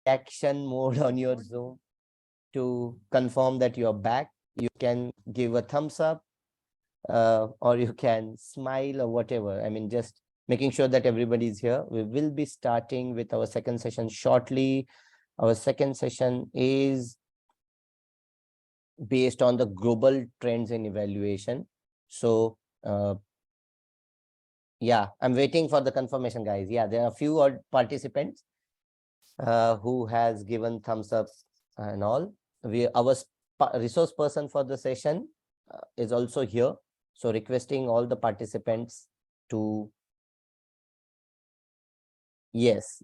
action mode on your Zoom to confirm that you're back. You can give a thumbs up or you can smile or whatever. I mean, just making sure that everybody's here. We will be starting with our second session shortly. Our second session is based on the global trends in evaluation. So yeah, I'm waiting for the confirmation, guys. Yeah, there are a few odd participants who has given thumbs up and all. Our resource person for the session is also here. So requesting all the participants to yes.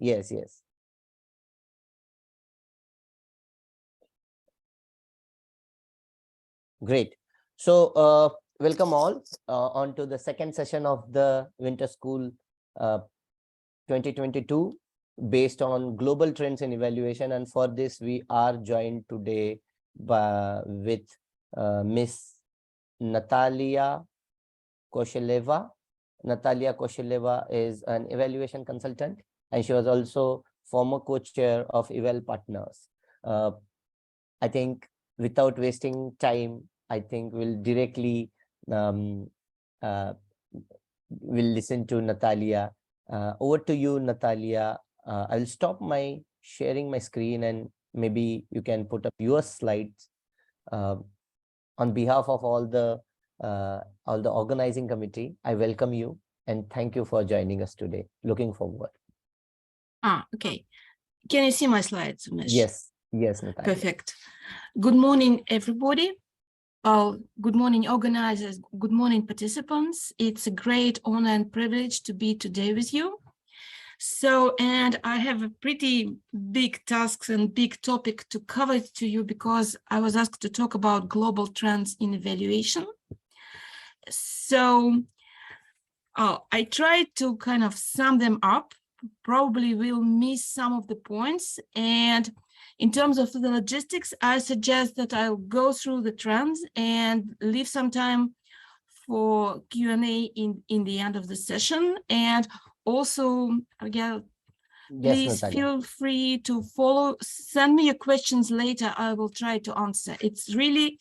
Great. So welcome all on to the second session of the Winter School 2022 based on global trends in evaluation. And for this, we are joined today with Miss Natalia Kosheleva. Natalia Kosheleva is an evaluation consultant, and she was also former co-chair of Eval Partners. I think without wasting time, I think we'll directly we'll listen to Natalia. Over to you, Natalia. I'll stop my sharing my screen and maybe you can put up your slides on behalf of all the organizing committee. I welcome you and thank you for joining us today. Looking forward. Okay. Can you see my slides, Umesh? Yes, Natalia. Perfect. Good morning, everybody. Good morning, organizers. Good morning, participants. It's a great honor and privilege to be today with you. So, and I have a pretty big tasks and big topic to cover to you because I was asked to talk about global trends in evaluation. So I tried to kind of sum them up. Probably will miss some of the points. And in terms of the logistics, I suggest that I'll go through the trends and leave some time for Q&A in the end of the session. And also, again, please feel free to send me your questions later. I will try to answer. It's really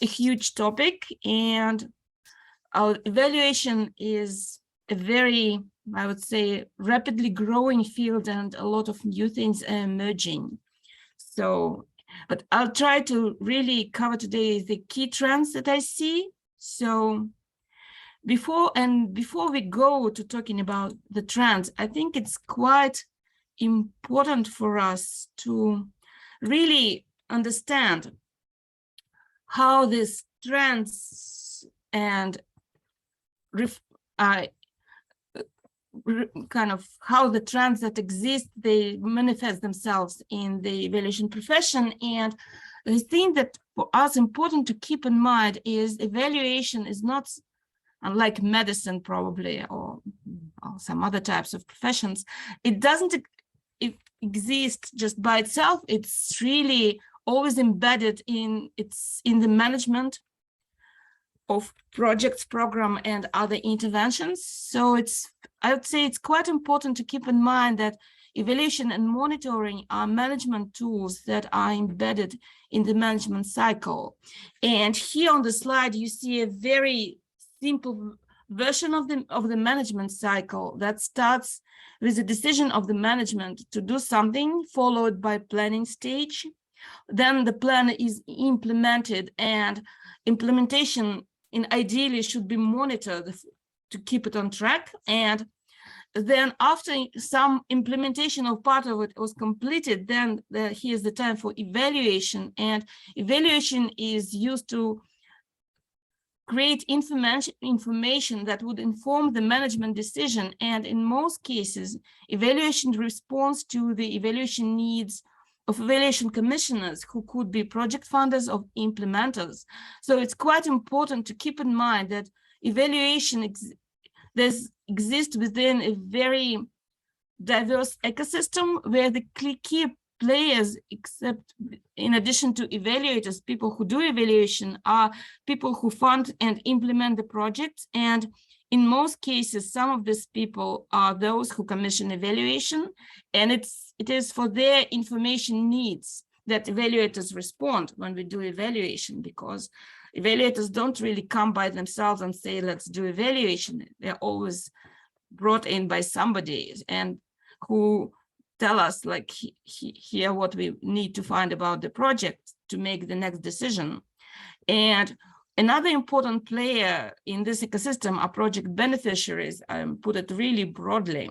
a huge topic, and our evaluation is a very, I would say, rapidly growing field, and a lot of new things are emerging. So, but I'll try to really cover today the key trends that I see. So before we go to talking about the trends, I think it's quite important for us to really understand how these trends and kind of how the trends that exist, they manifest themselves in the evaluation profession. And the thing that for us important to keep in mind is evaluation is not unlike medicine probably or some other types of professions. It doesn't exist just by itself. It's really always embedded in the management of projects, program, and other interventions. So I would say it's quite important to keep in mind that evaluation and monitoring are management tools that are embedded in the management cycle. And here on the slide, you see a very simple version of the management cycle that starts with the decision of the management to do something, followed by planning stage. Then the plan is implemented, and implementation ideally should be monitored to keep it on track. And then after some implementation of part of it was completed, then here's the time for evaluation. And evaluation is used to create information that would inform the management decision. And in most cases, evaluation responds to the evaluation needs of evaluation commissioners, who could be project funders or implementers. So it's quite important to keep in mind that evaluation exists within a very diverse ecosystem where the key players, except in addition to evaluators, people who do evaluation, are people who fund and implement the projects. And in most cases, some of these people are those who commission evaluation, and it is for their information needs that evaluators respond when we do evaluation, because evaluators don't really come by themselves and say, let's do evaluation. They're always brought in by somebody and who tell us, like, here what we need to find about the project to make the next decision. And another important player in this ecosystem are project beneficiaries. I put it really broadly,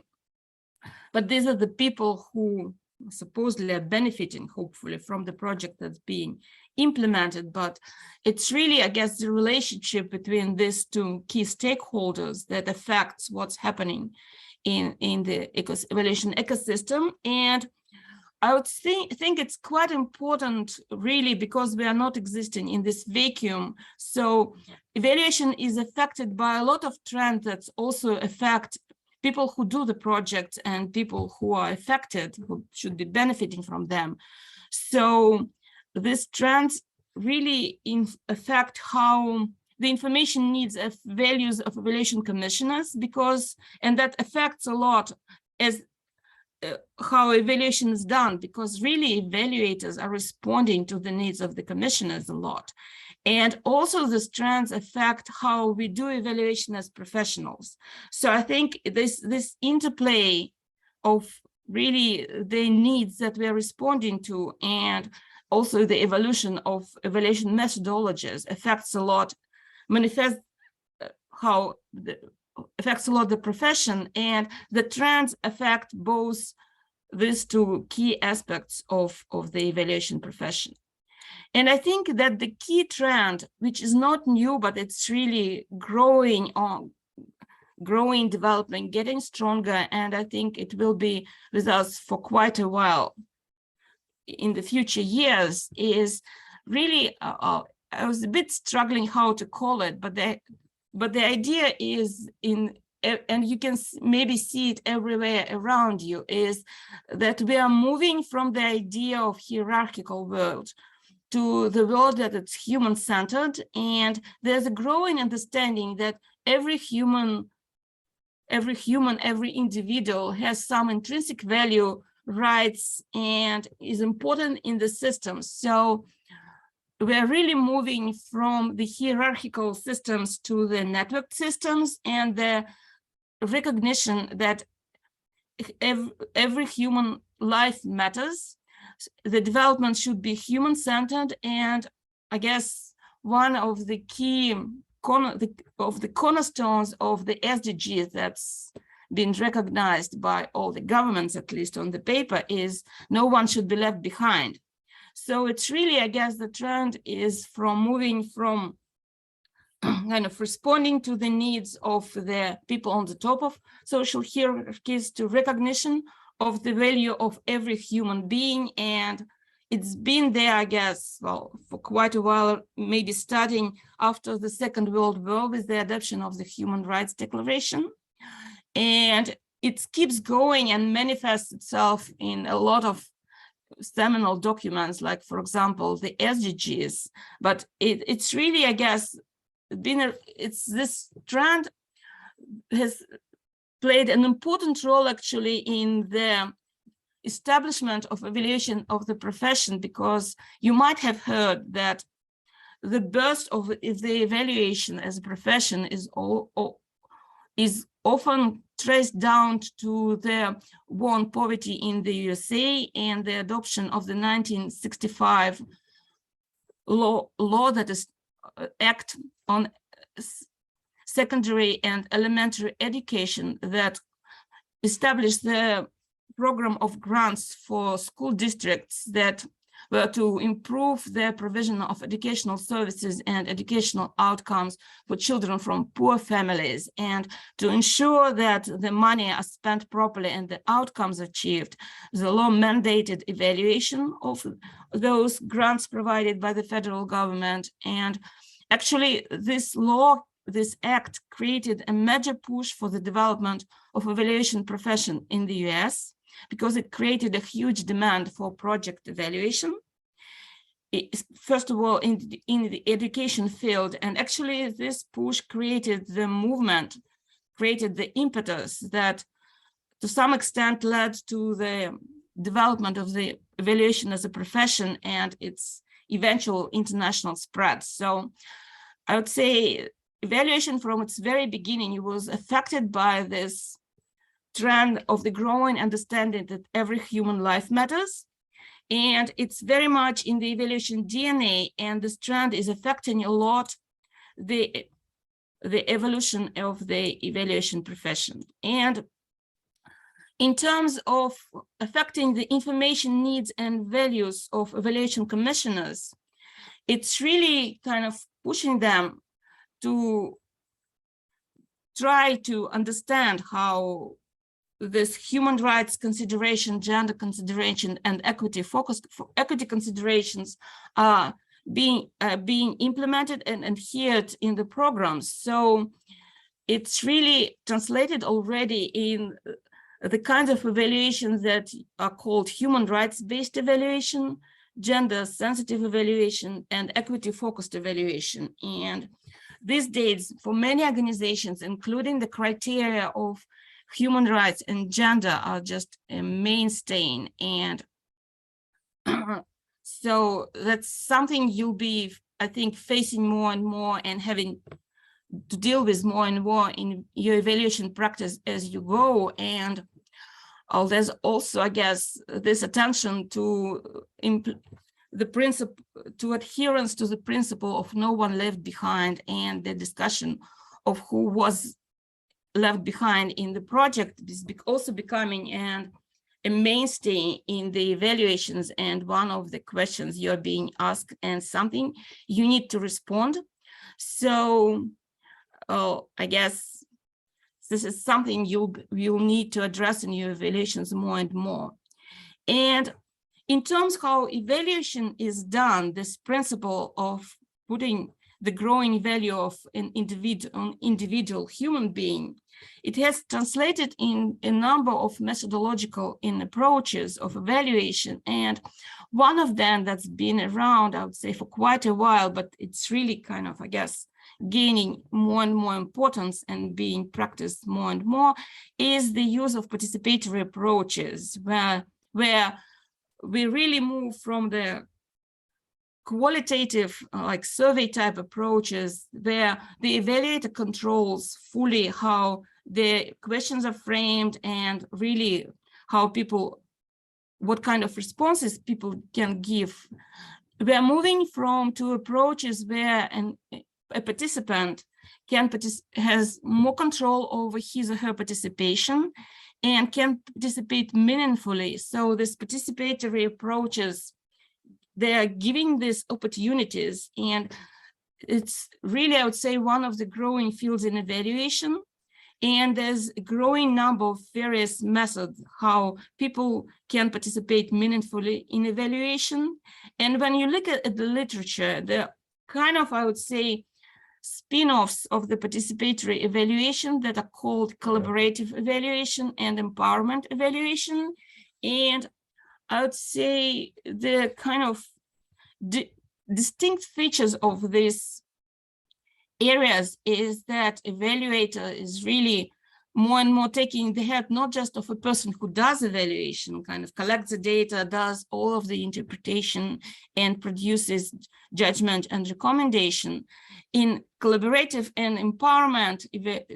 but these are the people who supposedly are benefiting, hopefully, from the project that's being implemented. But it's really, I guess, the relationship between these two key stakeholders that affects what's happening in the evaluation ecosystem. And I would think it's quite important, really, because we are not existing in this vacuum. So evaluation is affected by a lot of trends that also affect people who do the project and people who are affected, who should be benefiting from them. So these trends really affect how the information needs of values of evaluation commissioners, and that affects a lot as how evaluation is done, because really evaluators are responding to the needs of the commissioners a lot. And also the trends affect how we do evaluation as professionals. So I think this interplay of really the needs that we are responding to, and also the evolution of evaluation methodologies affects a lot, affects a lot the profession, and the trends affect both these two key aspects of the evaluation profession. And I think that the key trend, which is not new, but it's really growing, developing, getting stronger, and I think it will be with us for quite a while in the future years, is really, I was a bit struggling how to call it, but the idea is and you can maybe see it everywhere around you, is that we are moving from the idea of hierarchical world to the world that it's human-centered. And there's a growing understanding that every individual has some intrinsic value, rights, and is important in the system. So we're really moving from the hierarchical systems to the networked systems, and the recognition that every human life matters. The development should be human-centered, and I guess one of the key cornerstones of the SDGs that's been recognized by all the governments, at least on the paper, is no one should be left behind. So it's really, I guess, the trend is from moving from kind of responding to the needs of the people on the top of social hierarchies to recognition of the value of every human being. And it's been there, I guess, well, for quite a while, maybe starting after the Second World War with the adoption of the Human Rights Declaration. And it keeps going and manifests itself in a lot of seminal documents, like, for example, the SDGs. But it's really, I guess, this trend has played an important role actually in the establishment of evaluation of the profession, because you might have heard that the birth of the evaluation as a profession is often traced down to the war on poverty in the USA and the adoption of the 1965 law that is Act on Secondary and Elementary Education, that established the program of grants for school districts that were to improve the provision of educational services and educational outcomes for children from poor families, and to ensure that the money are spent properly and the outcomes achieved. The law mandated evaluation of those grants provided by the federal government. And actually, this act created a major push for the development of evaluation profession in the US, because it created a huge demand for project evaluation, first of all, in the education field. And actually, this push created the movement created the impetus that to some extent led to the development of the evaluation as a profession and its eventual international spread. So I would say evaluation from its very beginning was affected by this trend of the growing understanding that every human life matters. And it's very much in the evaluation DNA, and this trend is affecting a lot the evolution of the evaluation profession. And in terms of affecting the information needs and values of evaluation commissioners, it's really kind of pushing them to try to understand how this human rights consideration, gender consideration, and equity considerations are being implemented and adhered in the programs. So it's really translated already in the kinds of evaluations that are called human rights-based evaluation, gender-sensitive evaluation, and equity-focused evaluation. And these days, for many organizations, including the criteria of human rights and gender are just a mainstay. And so that's something you'll be, I think, facing more and more and having to deal with more and more in your evaluation practice as you go. And there's also, I guess, this attention to the principle, to adherence to the principle of no one left behind, and the discussion of who was left behind in the project is also becoming a mainstay in the evaluations, and one of the questions you're being asked and something you need to respond. So I guess this is something you'll need to address in your evaluations more and more. And in terms of how evaluation is done, this principle of putting the growing value of an individual human being, it has translated in a number of methodological approaches of evaluation. And one of them that's been around, I would say, for quite a while, but it's really kind of, I guess, gaining more and more importance and being practiced more and more, is the use of participatory approaches, where we really move from the qualitative, like survey type approaches, where the evaluator controls fully how the questions are framed and really how people, what kind of responses people can give. We are moving to approaches where a participant has more control over his or her participation and can participate meaningfully. So these participatory approaches, they are giving these opportunities, and it's really, I would say, one of the growing fields in evaluation. And there's a growing number of various methods how people can participate meaningfully in evaluation. And when you look at the literature, the kind of, I would say, spin-offs of the participatory evaluation that are called collaborative evaluation and empowerment evaluation. And I would say the kind of distinct features of these areas is that evaluator is really more and more taking the head, not just of a person who does evaluation, kind of collects the data, does all of the interpretation, and produces judgment and recommendation. In collaborative and empowerment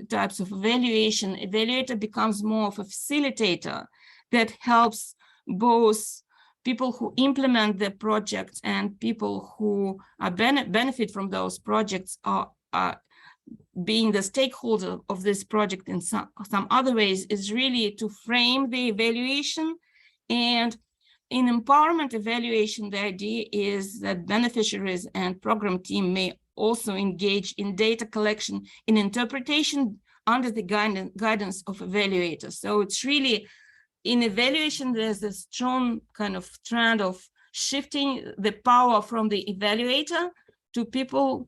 types of evaluation, evaluator becomes more of a facilitator that helps both people who implement the projects and people who are benefit from those projects are being the stakeholder of this project in some other ways, is really to frame the evaluation. And in empowerment evaluation, the idea is that beneficiaries and program team may also engage in data collection and interpretation under the guidance of evaluators. So it's really, in evaluation, there's a strong kind of trend of shifting the power from the evaluator to people,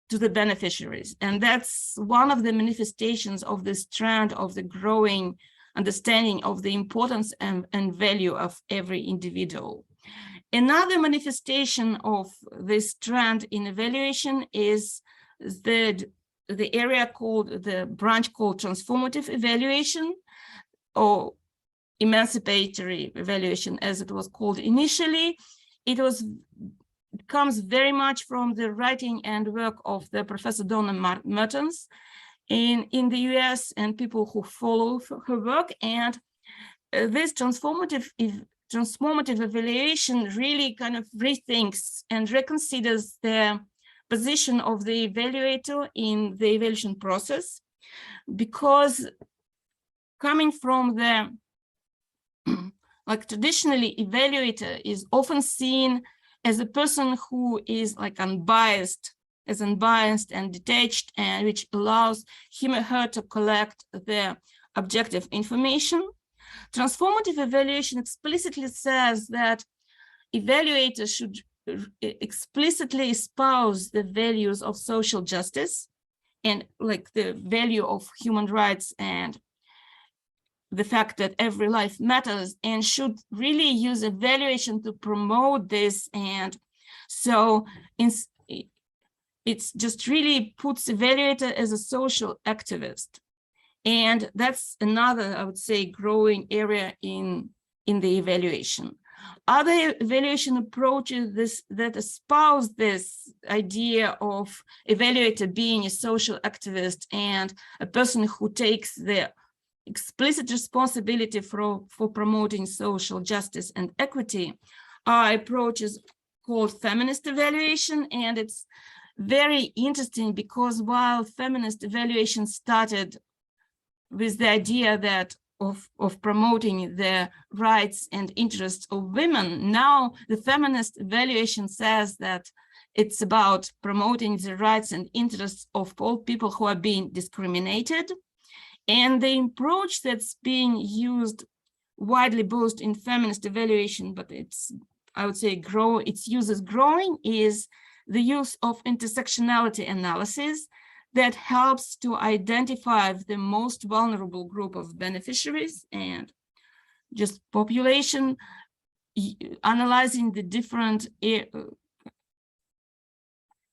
to the beneficiaries. And that's one of the manifestations of this trend of the growing understanding of the importance and value of every individual. Another manifestation of this trend in evaluation is the the area called, the branch called transformative evaluation, or emancipatory evaluation, as it was called initially. It comes very much from the writing and work of the Professor Donna Mertens in the US and people who follow her work. And this transformative evaluation really kind of rethinks and reconsiders the position of the evaluator in the evaluation process, because coming from the like traditionally, evaluator is often seen as a person who is like unbiased and detached, and which allows him or her to collect the objective information. Transformative evaluation explicitly says that evaluators should explicitly espouse the values of social justice and like the value of human rights and the fact that every life matters, and should really use evaluation to promote this. And so it's just really puts evaluator as a social activist. And that's another, I would say, growing area in the evaluation. Other evaluation approaches that espouse this idea of evaluator being a social activist and a person who takes the explicit responsibility for promoting social justice and equity are approaches called feminist evaluation. And it's very interesting because while feminist evaluation started with the idea that of promoting the rights and interests of women, now the feminist evaluation says that it's about promoting the rights and interests of all people who are being discriminated. And the approach that's being used widely both in feminist evaluation, but it's, I would say, its use is growing, is the use of intersectionality analysis that helps to identify the most vulnerable group of beneficiaries and just population, analyzing the different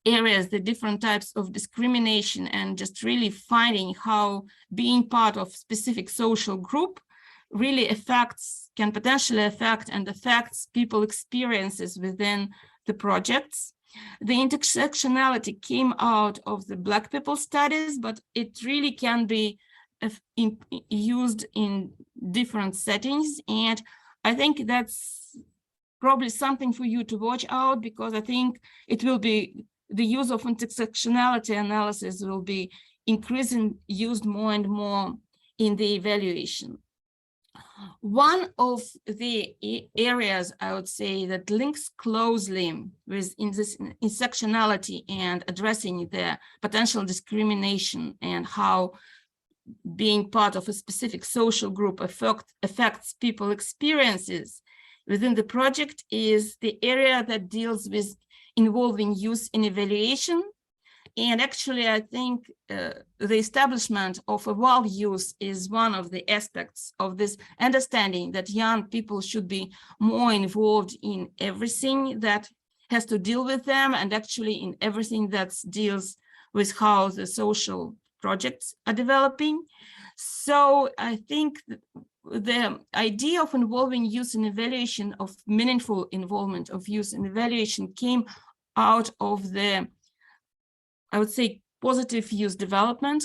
areas, the different types of discrimination, and just really finding how being part of specific social group really can potentially affect and affects people experiences within the projects. The intersectionality came out of the Black people studies, but it really can be used in different settings. And I think that's probably something for you to watch out, because I think it will be, the use of intersectionality analysis will be used more and more in the evaluation. One of the areas I would say that links closely with intersectionality and addressing the potential discrimination and how being part of a specific social group affects people experiences within the project is the area that deals with involving youth in evaluation. And actually, I think the establishment of a world youth is one of the aspects of this understanding that young people should be more involved in everything that has to deal with them, and actually in everything that deals with how the social projects are developing. So I think the idea of involving youth in evaluation, of meaningful involvement of youth in evaluation, came out of the, I would say, positive youth development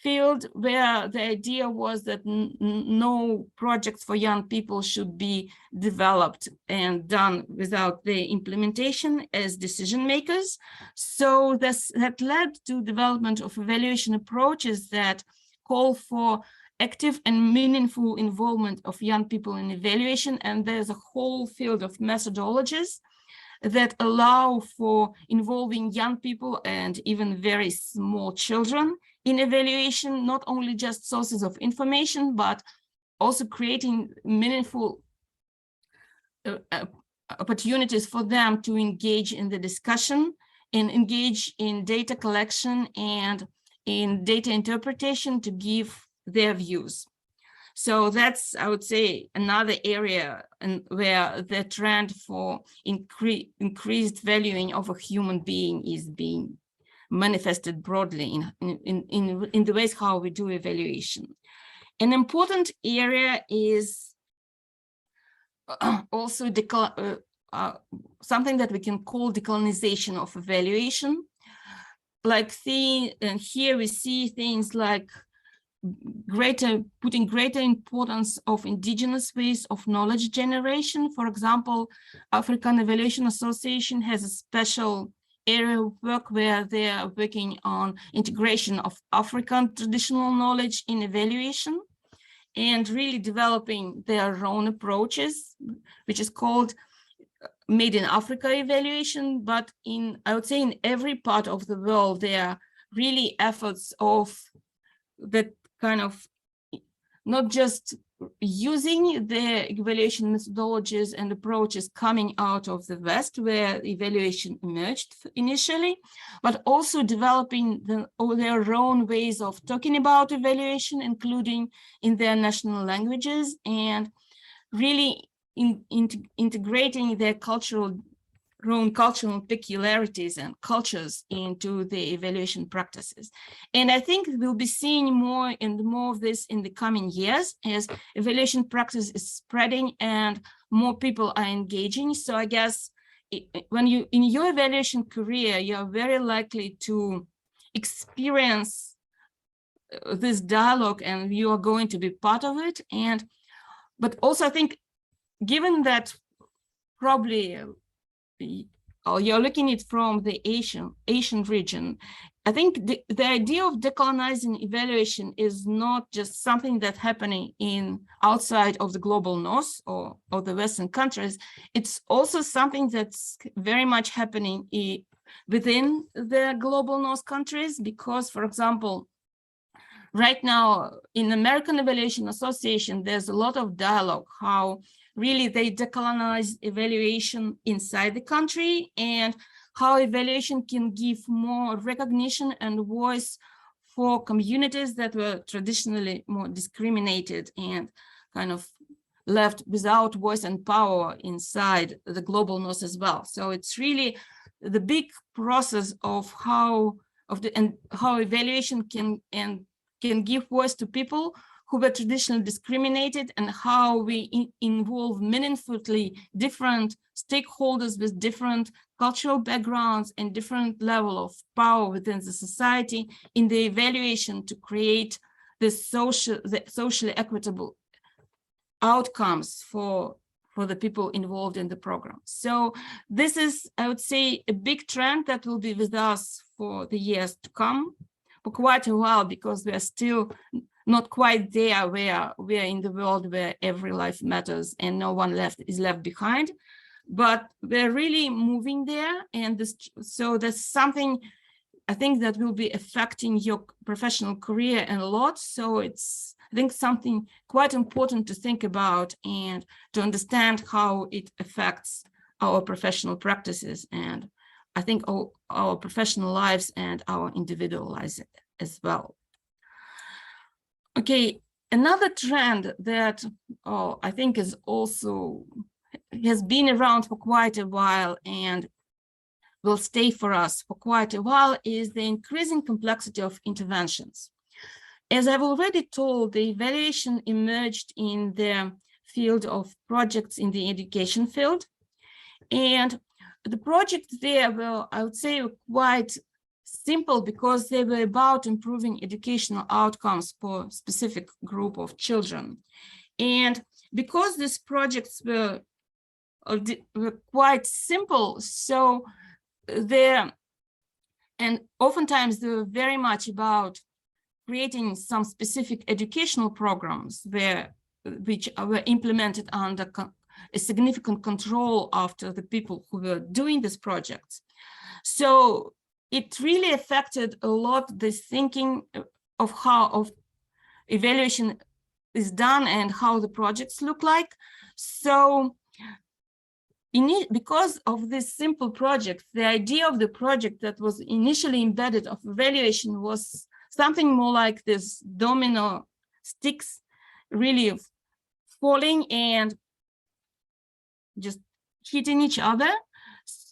field, where the idea was that no projects for young people should be developed and done without the implementation as decision makers. So that led to development of evaluation approaches that call for active and meaningful involvement of young people in evaluation. And there's a whole field of methodologies that allow for involving young people and even very small children in evaluation, not only just sources of information, but also creating meaningful opportunities for them to engage in the discussion and engage in data collection and in data interpretation to give their views. So that's, I would say, another area where the trend for increased valuing of a human being is being manifested broadly in the ways how we do evaluation. An important area is also something that we can call decolonization of evaluation. Like here we see things like putting greater importance of indigenous ways of knowledge generation. For example, African Evaluation Association has a special area of work where they are working on integration of African traditional knowledge in evaluation and really developing their own approaches, which is called Made in Africa evaluation. But I would say in every part of the world, there are really efforts of that kind of not just using the evaluation methodologies and approaches coming out of the West, where evaluation emerged initially, but also developing their own ways of talking about evaluation, including in their national languages, and really integrating their own cultural peculiarities and cultures into the evaluation practices. And I think we'll be seeing more and more of this in the coming years as evaluation practice is spreading and more people are engaging. So I guess when you, in your evaluation career, you're very likely to experience this dialogue and you are going to be part of it. But also I think, given that probably you're looking at it from the Asian region, I think the idea of decolonizing evaluation is not just something that's happening outside of the global north or the Western countries. It's also something that's very much happening within the global north countries, because, for example, right now in American Evaluation Association, there's a lot of dialogue how really they decolonize evaluation inside the country and how evaluation can give more recognition and voice for communities that were traditionally more discriminated and kind of left without voice and power inside the global north as well. So it's really the big process of how evaluation can give voice to people who were traditionally discriminated, and how we involve meaningfully different stakeholders with different cultural backgrounds and different level of power within the society in the evaluation to create the socially equitable outcomes for the people involved in the program. So this is, I would say, a big trend that will be with us for the years to come for quite a while, because we are still not quite there where we are in the world where every life matters and no one is left behind, but we're really moving there. And so that's something I think that will be affecting your professional career a lot. So it's, I think, something quite important to think about and to understand how it affects our professional practices, and I think our professional lives and our individual lives as well. Okay, another trend that I think is also has been around for quite a while and will stay for us for quite a while is the increasing complexity of interventions. As I've already told, the evaluation emerged in the field of projects in the education field, and the projects there were, I would say, quite simple because they were about improving educational outcomes for a specific group of children. And because these projects were quite simple, so and oftentimes they were very much about creating some specific educational programs which were implemented under a significant control after the people who were doing these projects. So it really affected a lot this thinking of how evaluation is done and how the projects look like. So because of this simple project, the idea of the project that was initially embedded of evaluation was something more like this domino sticks really falling and just hitting each other.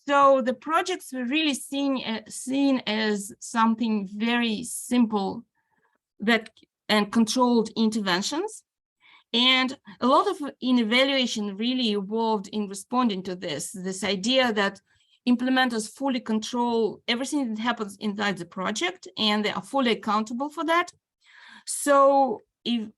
So the projects were really seen as something very simple and controlled interventions. And a lot of evaluation really evolved in responding to this idea that implementers fully control everything that happens inside the project, and they are fully accountable for that. So if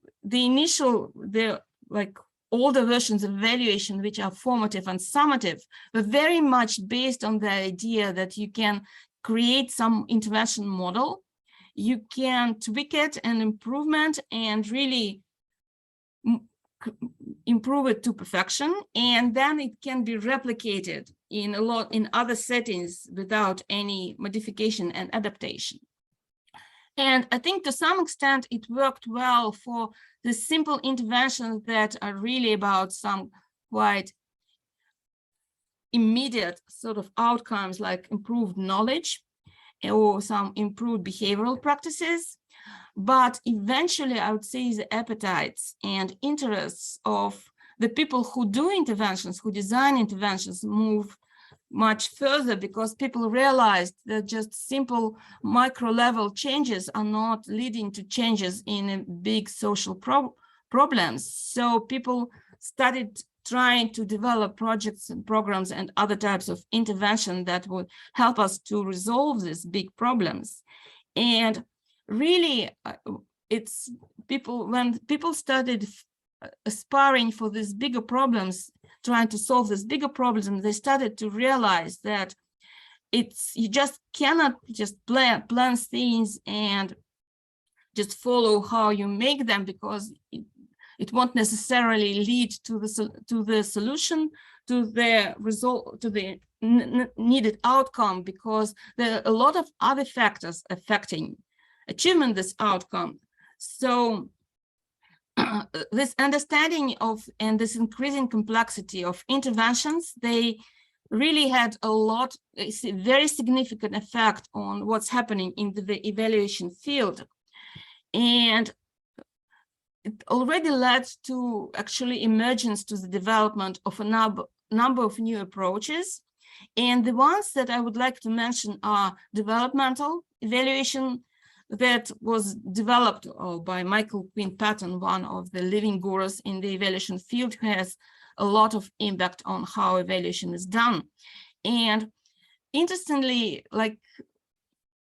like older versions of evaluation, which are formative and summative, were very much based on the idea that you can create some intervention model, you can tweak it and improvement and really improve it to perfection, and then it can be replicated in other settings without any modification and adaptation. And I think to some extent it worked well for the simple interventions that are really about some quite immediate sort of outcomes, like improved knowledge or some improved behavioral practices. But eventually, I would say the appetites and interests of the people who do interventions, who design interventions, move much further, because people realized that just simple micro-level changes are not leading to changes in big social problems. So people started trying to develop projects and programs and other types of intervention that would help us to resolve these big problems. And really, when people started aspiring for these bigger problems, trying to solve these bigger problems, they started to realize that you just cannot just plan things and just follow how you make them, because it won't necessarily lead to the solution, to the result, to the needed outcome, because there are a lot of other factors affecting achievement this outcome. So this understanding of and this increasing complexity of interventions, they really had a very significant effect on what's happening in the evaluation field. And it already led to actually emergence to the development of a number of new approaches. And the ones that I would like to mention are developmental evaluation, that was developed by Michael Quinn Patton, one of the living gurus in the evaluation field, who has a lot of impact on how evaluation is done. And interestingly, like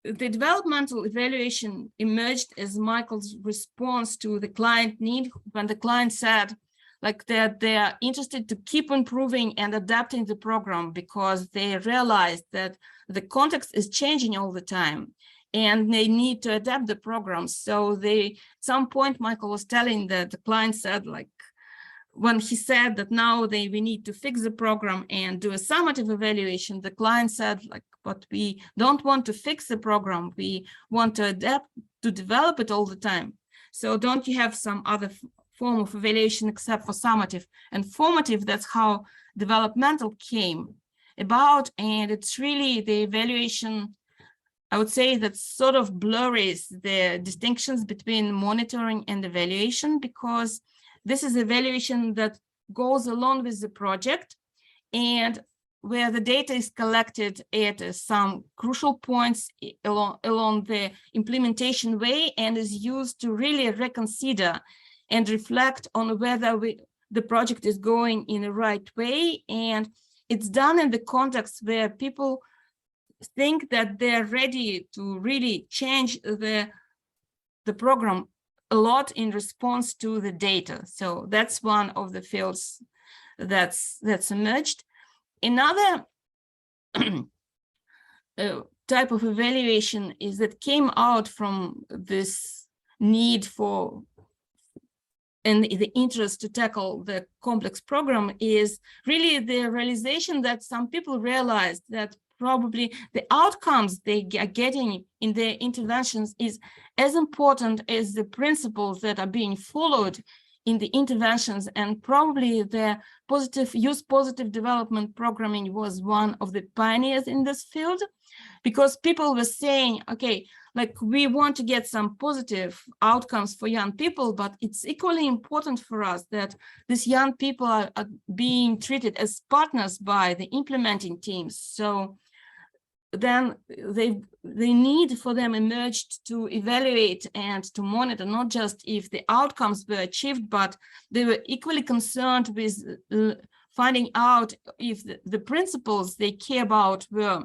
the developmental evaluation emerged as Michael's response to the client need, when the client said like that they are interested to keep improving and adapting the program, because they realized that the context is changing all the time and they need to adapt the program. So at some point, Michael was telling that the client said, like, when he said that now we need to fix the program and do a summative evaluation, the client said, like, but we don't want to fix the program. We want to adapt, to develop it all the time. So don't you have some other form of evaluation except for summative and formative? That's how developmental came about. And it's really the evaluation, I would say, that sort of blurs the distinctions between monitoring and evaluation, because this is evaluation that goes along with the project and where the data is collected at some crucial points along the implementation way, and is used to really reconsider and reflect on whether the project is going in the right way. And it's done in the context where people think that they're ready to really change the program a lot in response to the data. So that's one of the fields that's emerged. Another type of evaluation is that came out from this need for and the interest to tackle the complex program is really the realization that some people realized that probably the outcomes they are getting in their interventions is as important as the principles that are being followed in the interventions, and probably the positive development programming was one of the pioneers in this field, because people were saying, okay, like we want to get some positive outcomes for young people, but it's equally important for us that these young people are being treated as partners by the implementing teams. So then they need for them emerged to evaluate and to monitor not just if the outcomes were achieved, but they were equally concerned with finding out if the principles they care about were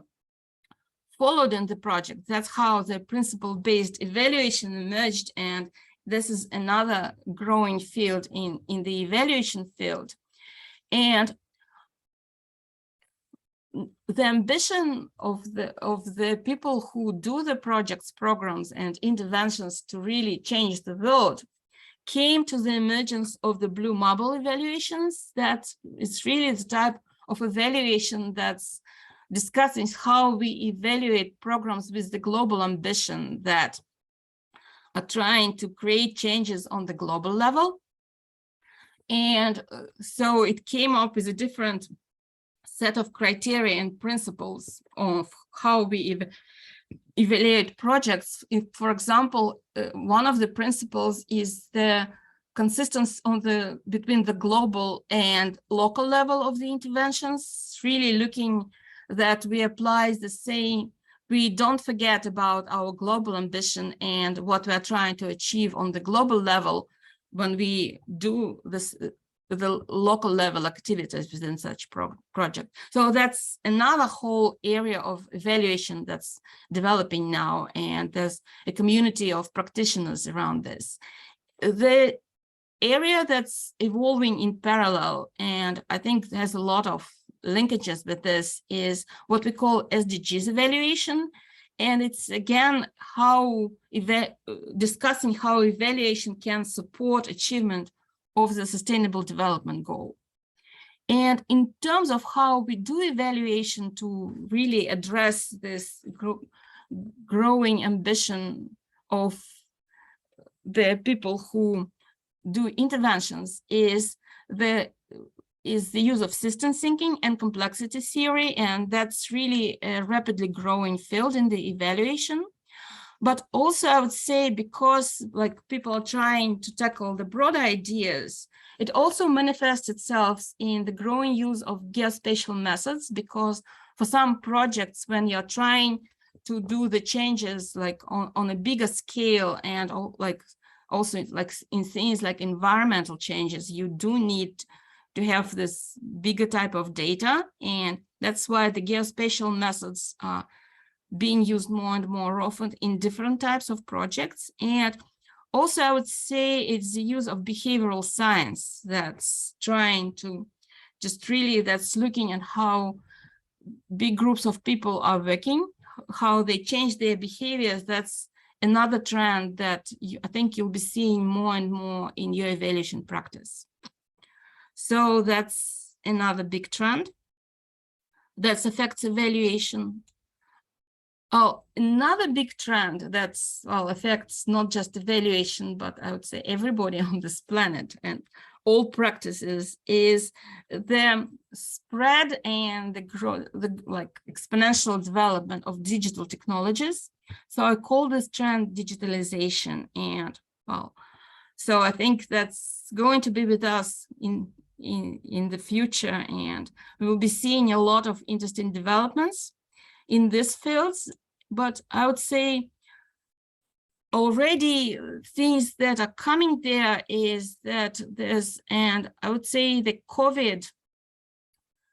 followed in the project. That's how the principle-based evaluation emerged, and this is another growing field in the evaluation field. And the ambition of the people who do the projects, programs, and interventions to really change the world came to the emergence of the Blue Marble evaluations. That is really the type of evaluation that's discussing how we evaluate programs with the global ambition that are trying to create changes on the global level. And so it came up with a different set of criteria and principles of how we evaluate projects. If, for example, one of the principles is the consistency between the global and local level of the interventions, really looking that we apply the same, we don't forget about our global ambition and what we're trying to achieve on the global level when we do this, the local level activities within such project. So that's another whole area of evaluation that's developing now, and there's a community of practitioners around this. The area that's evolving in parallel, and I think has a lot of linkages with this, is what we call SDGs evaluation. And it's again discussing how evaluation can support achievement of the Sustainable Development Goal. And in terms of how we do evaluation to really address this growing ambition of the people who do interventions is the use of system thinking and complexity theory, and that's really a rapidly growing field in the evaluation. But also I would say, because like people are trying to tackle the broader ideas, it also manifests itself in the growing use of geospatial methods, because for some projects, when you're trying to do the changes like on a bigger scale, and also like in things like environmental changes, you do need to have this bigger type of data. And that's why the geospatial methods are being used more and more often in different types of projects. And also I would say it's the use of behavioral science that's trying to just really, that's looking at how big groups of people are working, how they change their behaviors. That's another trend that I think you'll be seeing more and more in your evaluation practice. So that's another big trend that affects evaluation. Oh, another big trend that's affects not just evaluation, but I would say everybody on this planet and all practices, is the spread and the exponential development of digital technologies. So I call this trend digitalization, and so I think that's going to be with us in the future, and we will be seeing a lot of interesting developments in these fields. But I would say already things that are coming there is that and I would say the COVID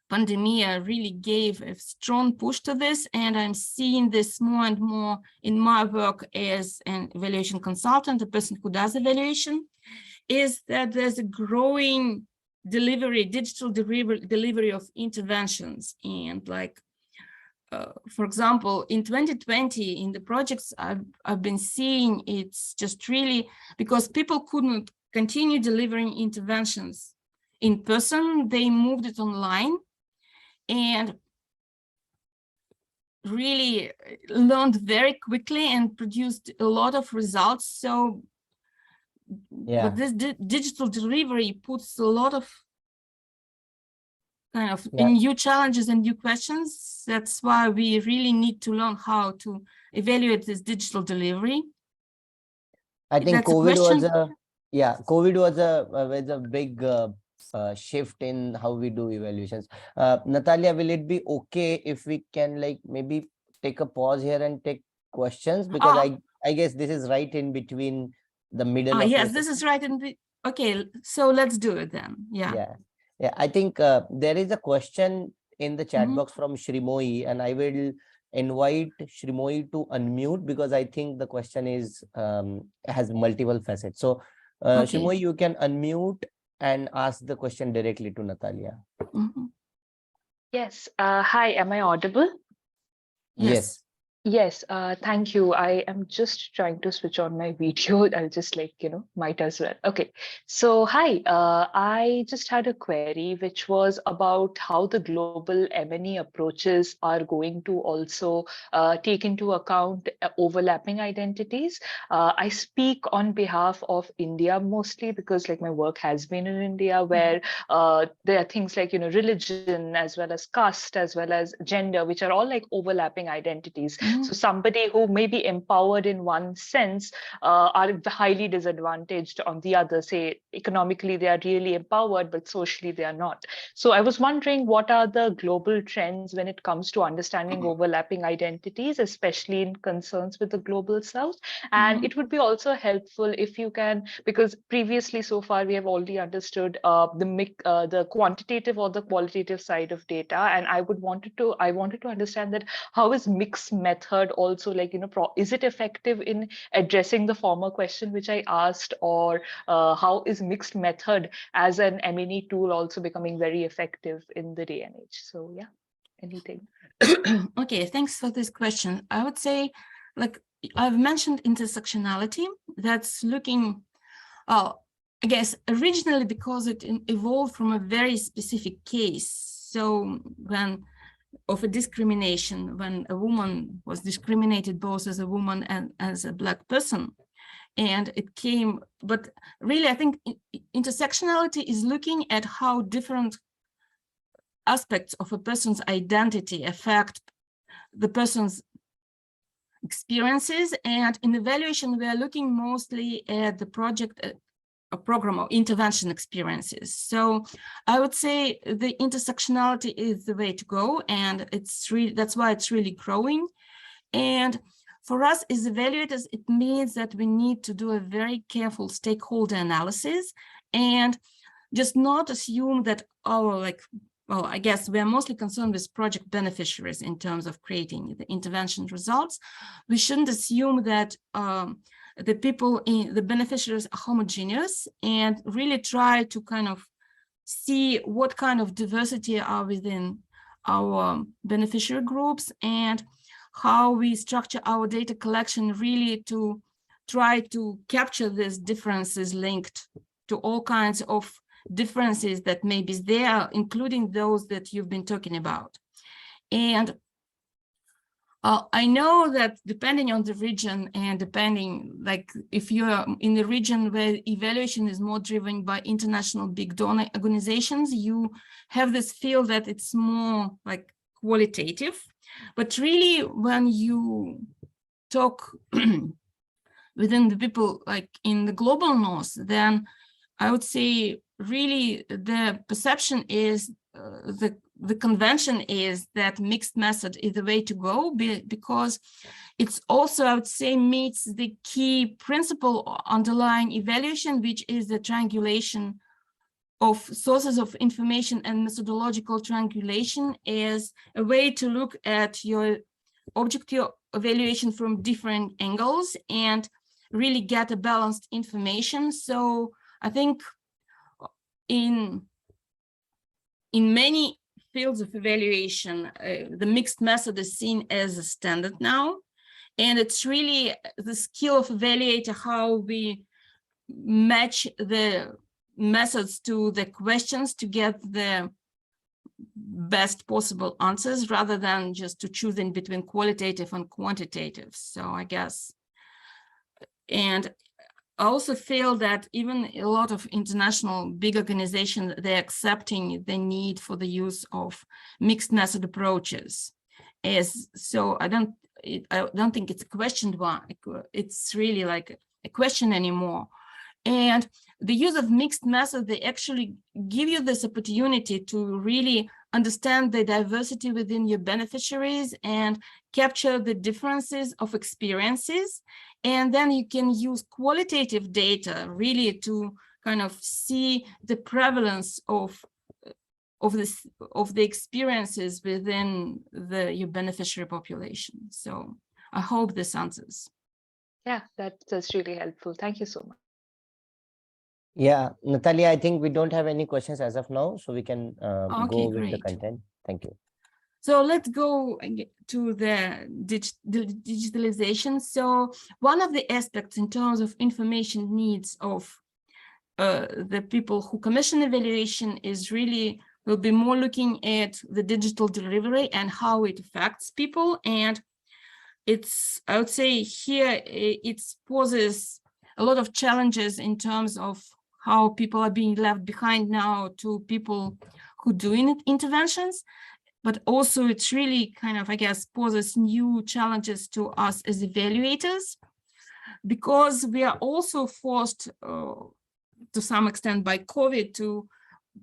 pandemic really gave a strong push to this, and I'm seeing this more and more in my work as an evaluation consultant, a person who does evaluation, is that there's a growing digital delivery of interventions. And for example, in 2020, in the projects I've been seeing, it's just really because people couldn't continue delivering interventions in person, they moved it online and really learned very quickly and produced a lot of results. So Yeah. but this digital delivery puts a lot of kind of Yeah. new challenges and new questions. That's why we really need to learn how to evaluate this digital delivery. I think That's a COVID was question. COVID was a big shift in how we do evaluations. Natalia, will it be okay if we can like maybe take a pause here and take questions, because I guess this is right in between the middle of Yes, your this is session. right. Okay, so let's do it then. Yeah. Yeah. I think there is a question in the chat Mhm. box from Shrimoyi, and I will invite Shrimoyi to unmute because I think the question is has multiple facets. So Okay. Shrimoyi, you can unmute and ask the question directly to Natalia. Mhm. Yes. Hi, am I audible? Yes. Yes, thank you. I am just trying to switch on my video. I'll just might as well. Okay. So, hi, I just had a query which was about how the global M&E approaches are going to also take into account overlapping identities. I speak on behalf of India mostly because like my work has been in India, where there are things like, religion as well as caste, as well as gender, which are all like overlapping identities. So somebody who may be empowered in one sense are highly disadvantaged on the other. Say economically, they are really empowered, but socially they are not. So I was wondering, what are the global trends when it comes to understanding overlapping identities, especially in concerns with the global south? And it would be also helpful if you can, because previously so far we have already understood the quantitative or the qualitative side of data, and I wanted to understand that how is mixed method also like is it effective in addressing the former question which I asked, or how is mixed method as an M&E tool also becoming very effective in the day and age? So yeah, anything. Okay, thanks for this question. I would say, like I've mentioned, intersectionality. That's looking, I guess originally because it evolved from a very specific case. So when of a discrimination, when a woman was discriminated both as a woman and as a Black person. And it came, but really I think intersectionality is looking at how different aspects of a person's identity affect the person's experiences. And in evaluation, we are looking mostly at the project a program or intervention experiences. So I would say the intersectionality is the way to go, and that's why it's really growing. And for us as evaluators, it means that we need to do a very careful stakeholder analysis and just not assume that I guess we're mostly concerned with project beneficiaries in terms of creating the intervention results. We shouldn't assume that the people in the beneficiaries are homogeneous, and really try to kind of see what kind of diversity are within our beneficiary groups and how we structure our data collection really to try to capture these differences linked to all kinds of differences that may be there, including those that you've been talking about. And I know that depending on the region and depending, like if you're in the region where evaluation is more driven by international big donor organizations, you have this feel that it's more like qualitative. But really, when you talk within the people like in the global north, then I would say really the perception is the convention is that mixed method is the way to go, because it's also, I would say, meets the key principle underlying evaluation, which is the triangulation of sources of information, and methodological triangulation is a way to look at your objective evaluation from different angles and really get a balanced information. So I think in many fields of evaluation, the mixed method is seen as a standard now. And it's really the skill of evaluator how we match the methods to the questions to get the best possible answers, rather than just to choose in between qualitative and quantitative. So I guess, and I also feel that even a lot of international big organizations, they're accepting the need for the use of mixed method approaches. So I don't think it's a question one. It's really like a question anymore. And the use of mixed method, they actually give you this opportunity to really understand the diversity within your beneficiaries and capture the differences of experiences. And then you can use qualitative data really to kind of see the prevalence of the experiences within your beneficiary population. So I hope this answers. Yeah, that's really helpful. Thank you so much. Yeah, Natalia, I think we don't have any questions as of now, so we can go with the Great. content. Thank you. So let's go to the digitalization. So one of the aspects in terms of information needs of the people who commission evaluation is really, we'll be more looking at the digital delivery and how it affects people. And it's, I would say here, it poses a lot of challenges in terms of how people are being left behind now to people who doing interventions. But also it's really kind of, I guess, poses new challenges to us as evaluators, because we are also forced to some extent by COVID to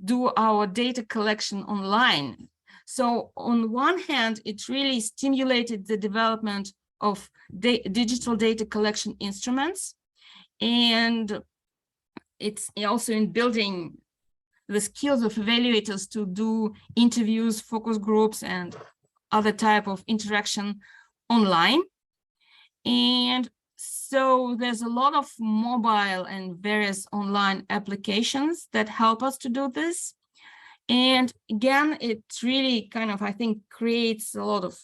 do our data collection online. So on one hand, it really stimulated the development of digital data collection instruments. And it's also in building the skills of evaluators to do interviews, focus groups, and other type of interaction online. And so there's a lot of mobile and various online applications that help us to do this. And again, it really kind of, I think, creates a lot of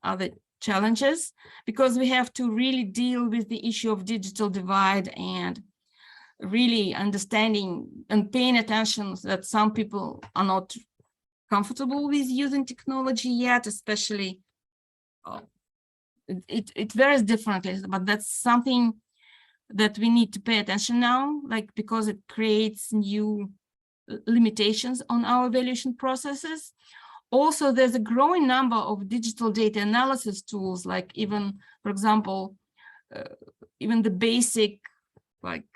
other challenges, because we have to really deal with the issue of digital divide and really understanding and paying attention that some people are not comfortable with using technology yet, especially it varies differently, but that's something that we need to pay attention now, like, because it creates new limitations on our evaluation processes. Also, there's a growing number of digital data analysis tools, like even, for example, even the basic like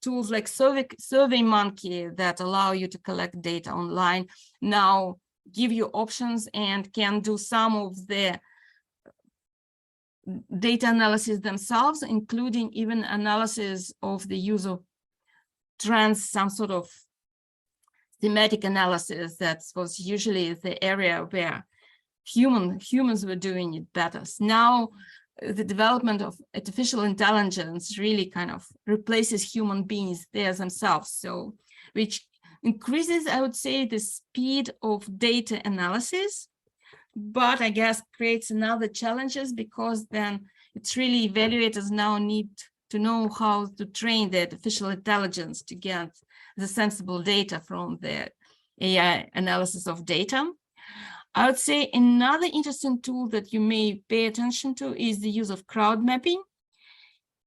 tools like SurveyMonkey that allow you to collect data online now give you options and can do some of the data analysis themselves, including even analysis of the use of trends, some sort of thematic analysis that was usually the area where humans were doing it better. Now, the development of artificial intelligence really kind of replaces human beings there themselves. So, which increases, I would say, the speed of data analysis, but I guess creates another challenges, because then it's really evaluators now need to know how to train the artificial intelligence to get the sensible data from the AI analysis of data. I would say another interesting tool that you may pay attention to is the use of crowd mapping.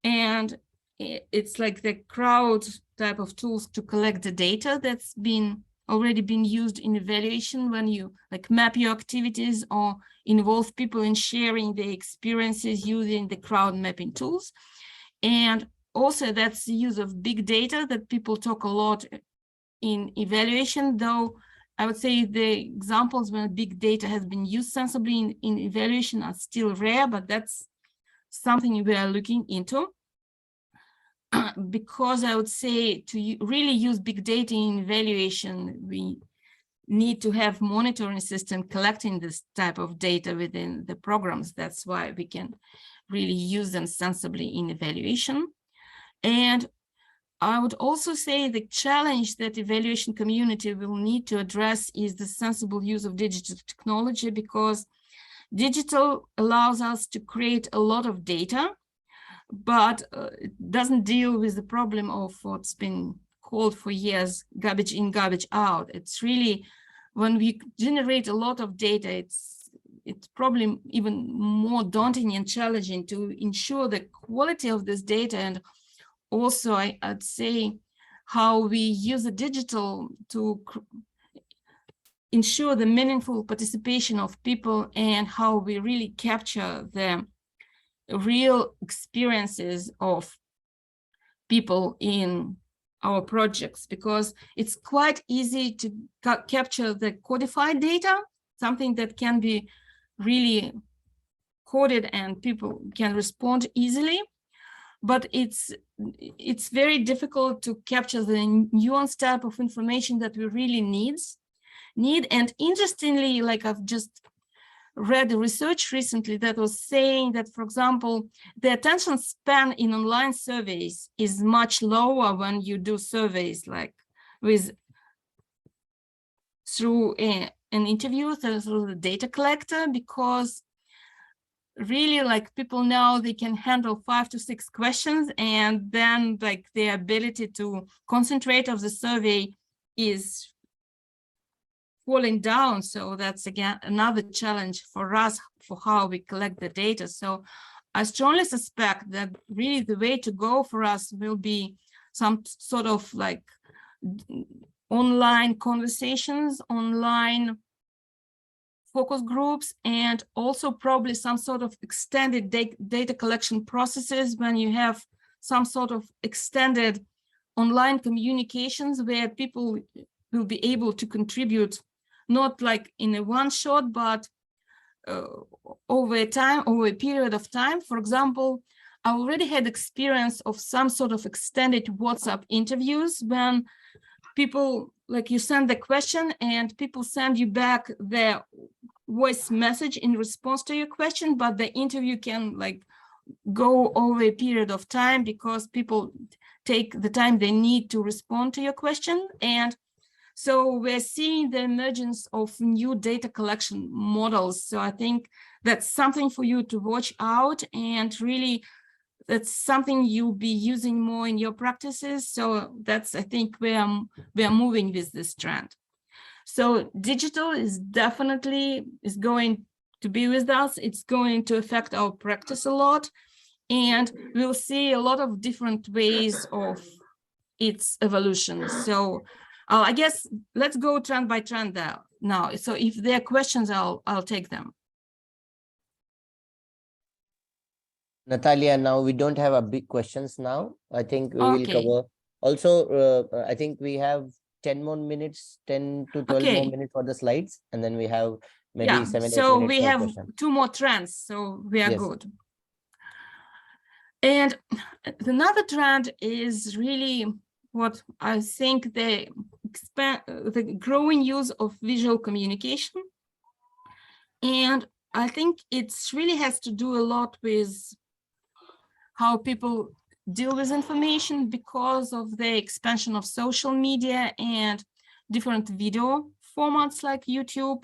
And it's like the crowd type of tools to collect the data that's already been used in evaluation, when you like map your activities or involve people in sharing their experiences using the crowd mapping tools. And also that's the use of big data that people talk a lot in evaluation, though I would say the examples when big data has been used sensibly in evaluation are still rare, but that's something we are looking into. Because I would say to really use big data in evaluation, we need to have monitoring system collecting this type of data within the programs. That's why we can really use them sensibly in evaluation. And I would also say the challenge that evaluation community will need to address is the sensible use of digital technology, because digital allows us to create a lot of data, but it doesn't deal with the problem of what's been called for years, garbage in, garbage out. It's really, when we generate a lot of data, it's probably even more daunting and challenging to ensure the quality of this data, and also I'd say how we use the digital to ensure the meaningful participation of people and how we really capture the real experiences of people in our projects, because it's quite easy to capture the codified data, something that can be really coded and people can respond easily. But it's very difficult to capture the nuanced type of information that we really need. And interestingly, like I've just read the research recently that was saying that, for example, the attention span in online surveys is much lower when you do surveys like through an interview, through the data collector, because really, like, people know they can handle 5 to 6 questions, and then like their ability to concentrate of the survey is falling down. So that's again another challenge for us for how we collect the data. So I strongly suspect that really the way to go for us will be some sort of like online conversations, online focus groups, and also probably some sort of extended data collection processes when you have some sort of extended online communications where people will be able to contribute, not like in a one shot, but over a period of time. For example, I already had experience of some sort of extended WhatsApp interviews when people, like, you send the question and people send you back their voice message in response to your question, but the interview can like go over a period of time because people take the time they need to respond to your question. And so we're seeing the emergence of new data collection models. So I think that's something for you to watch out, and really that's something you'll be using more in your practices. So that's, I think, where we are moving with this trend. So digital is definitely going to be with us. It's going to affect our practice a lot, and we'll see a lot of different ways of its evolution. So I guess let's go trend by trend now. So if there are questions, I'll take them. Natalia, now we don't have a big questions now. I think we will cover. Also, I think we have 10 more minutes, 10 to 12 more minutes for the slides, and then we have maybe 7 8 minutes. So we have questions. 2 more trends, so we are good. And another trend is really what I think the growing use of visual communication. And I think it's really has to do a lot with how people deal with information because of the expansion of social media and different video formats like YouTube.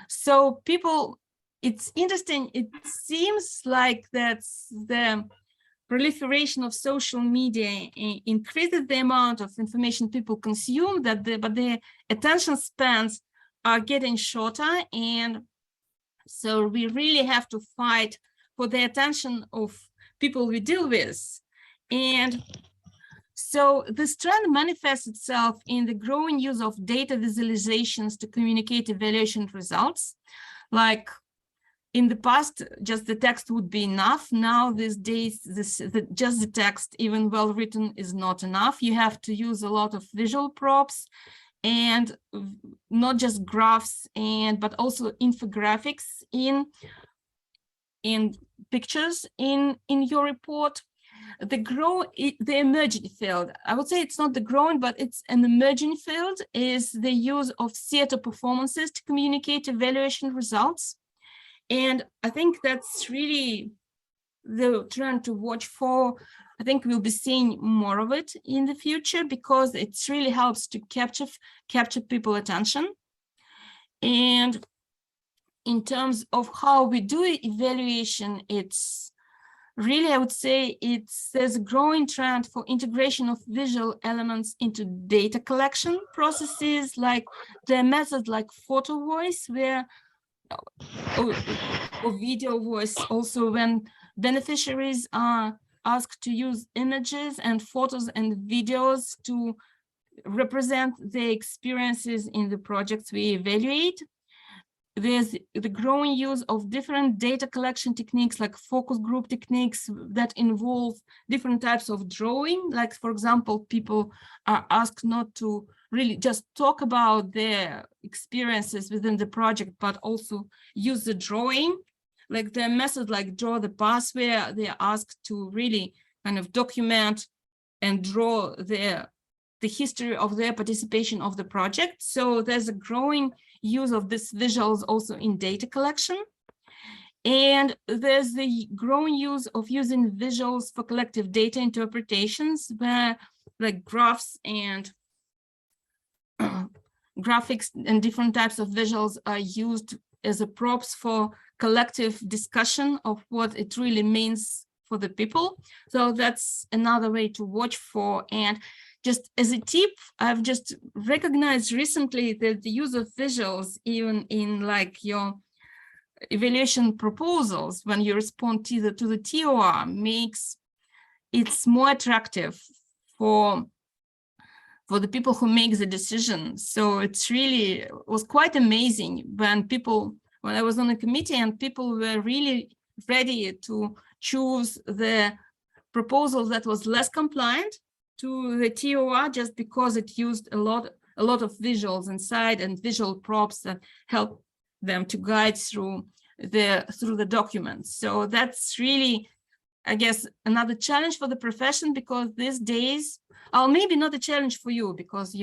So people, it's interesting, it seems like that's the proliferation of social media increases the amount of information people consume, but their attention spans are getting shorter. And so we really have to fight for the attention of people we deal with. And so this trend manifests itself in the growing use of data visualizations to communicate evaluation results. Like in the past, just the text would be enough. Now these days, just the text, even well written, is not enough. You have to use a lot of visual props, and not just graphs, but also infographics in pictures in your report. The emerging field, I would say it's not the growing, but it's an emerging field, is the use of theater performances to communicate evaluation results. And I think that's really the trend to watch for. I think we'll be seeing more of it in the future because it really helps to capture people's attention. And in terms of how we do evaluation, it's really, I would say there's a growing trend for integration of visual elements into data collection processes, like the method like photo voice, or video voice, also when beneficiaries are asked to use images and photos and videos to represent their experiences in the projects we evaluate. There's the growing use of different data collection techniques like focus group techniques that involve different types of drawing. Like, for example, people are asked not to really just talk about their experiences within the project, but also use the drawing. Like the method like Draw the Path, where they are asked to really kind of document and draw the history of their participation of the project. So there's a growing use of these visuals also in data collection. And there's the growing use of using visuals for collective data interpretations, where like graphs and graphics and different types of visuals are used as a props for collective discussion of what it really means for the people. So that's another way to watch for. And just as a tip, I've just recognized recently that the use of visuals, even in like your evaluation proposals, when you respond to the TOR, makes it more attractive for the people who make the decision. So it's really was quite amazing when I was on a committee and people were really ready to choose the proposal that was less compliant to the TOR, just because it used a lot of visuals inside and visual props that help them to guide through the documents. So that's really, I guess, another challenge for the profession, because these days, maybe not a challenge for you because